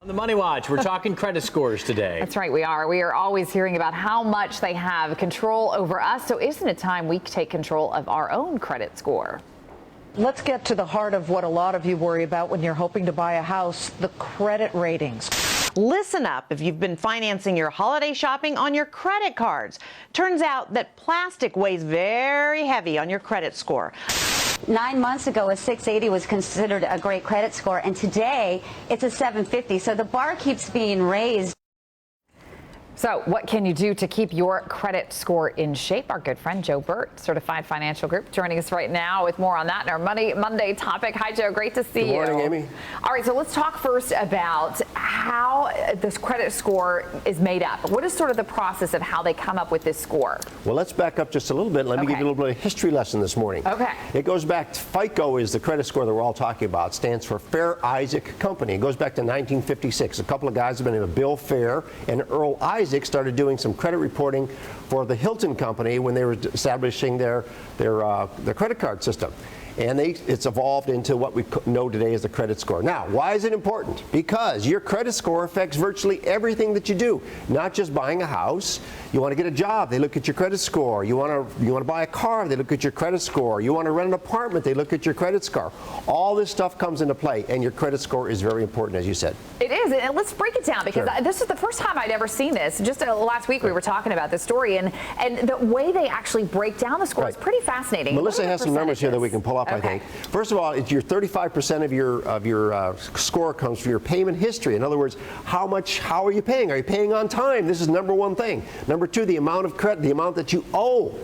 On the Money Watch, we're talking credit scores today. That's right, we are. We are always hearing about how much they have control over us. So isn't it time we take control of our own credit score? Let's get to the heart of what a lot of you worry about when you're hoping to buy a house, the credit ratings. Listen up if you've been financing your holiday shopping on your credit cards. Turns out that plastic weighs very heavy on your credit score. 9 months ago, a 680 was considered a great credit score, and today it's a 750. So the bar keeps being raised. So what can you do to keep your credit score in shape? Our good friend Joe Burt, Certified Financial Group, joining us right now with more on that and our Money Monday topic. Hi, Joe. Great to see you. Good morning, Amy. All right, so let's talk first about how this credit score is made up. What is sort of the process of how they come up with this score? Well, let's back up just a little bit. Let me give you a little bit of history lesson this morning. Okay. It goes back to FICO is the credit score that we're all talking about. It stands for Fair Isaac Company. It goes back to 1956. A couple of guys have been named Bill Fair and Earl Isaac started doing some credit reporting for the Hilton Company when they were establishing their credit card system. And it's evolved into what we know today as the credit score. Now, why is it important? Because your credit score affects virtually everything that you do, not just buying a house. You want to get a job, they look at your credit score. You want to buy a car, they look at your credit score. You want to rent an apartment, they look at your credit score. All this stuff comes into play, and your credit score is very important, as you said. It is, and let's break it down because this is the first time I'd ever seen this. Just last week we were talking about this story, and the way they actually break down the score is pretty fascinating. Melissa has some numbers here that we can pull up. I think. First of all, it's your 35% of your score comes from your payment history. In other words, how are you paying? Are you paying on time? This is number one thing. Number two, the amount of credit, the amount that you owe.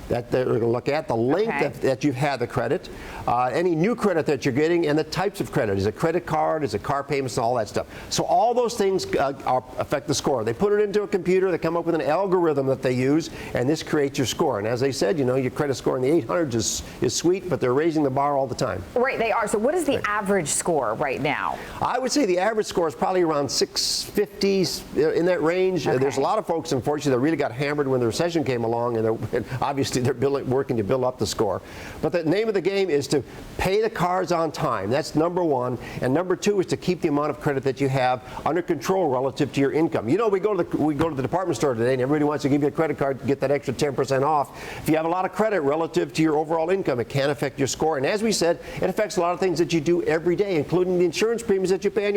That they're going to look at the length that you've had the credit, any new credit that you're getting, and the types of credit. Is it credit card? Is it car payments? And all that stuff. So all those things affect the score. They put it into a computer. They come up with an algorithm that they use, and this creates your score. And as they said, you know, your credit score in the 800s is sweet, but they're raising the bar all the time. Right, they are. So what is the average score right now? I would say the average score is probably around 650s, in that range. There's a lot of folks, unfortunately, that really got hammered when the recession came along, and obviously they're working to build up the score. But the name of the game is to pay the cards on time. That's number one. And number two is to keep the amount of credit that you have under control relative to your income. You know, we go to the department store today, and everybody wants to give you a credit card to get that extra 10% off. If you have a lot of credit relative to your overall income, it can affect your score. And as we said, it affects a lot of things that you do every day, including the insurance premiums that you pay on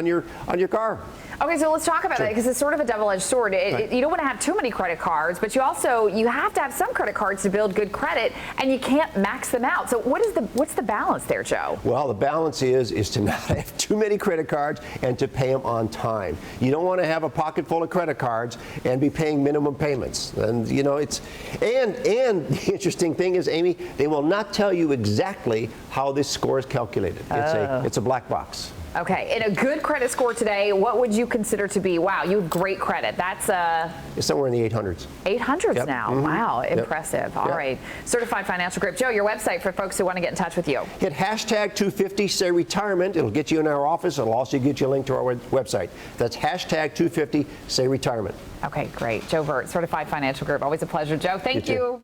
your car. Okay, so let's talk about that because it's sort of a double-edged sword. You don't want to have too many credit cards, but you have to have some credit cards to build good credit, and you can't max them out. So what's the balance there, Joe? Well, the balance is to not have too many credit cards and to pay them on time. You don't want to have a pocket full of credit cards and be paying minimum payments. And you know, and the interesting thing is, Amy, they will not tell you exactly how this score is calculated. It's a black box. Okay, in a good credit score today, what would you consider to be, wow, you have great credit? That's it's somewhere in the 800s. 800s now. Wow, impressive. All right. Certified Financial Group. Joe, your website for folks who want to get in touch with you. Hit hashtag 250 say retirement. It'll get you in our office. It'll also get you a link to our website. That's hashtag 250 say retirement. Okay, great. Joe Burt, Certified Financial Group. Always a pleasure, Joe. Thank you.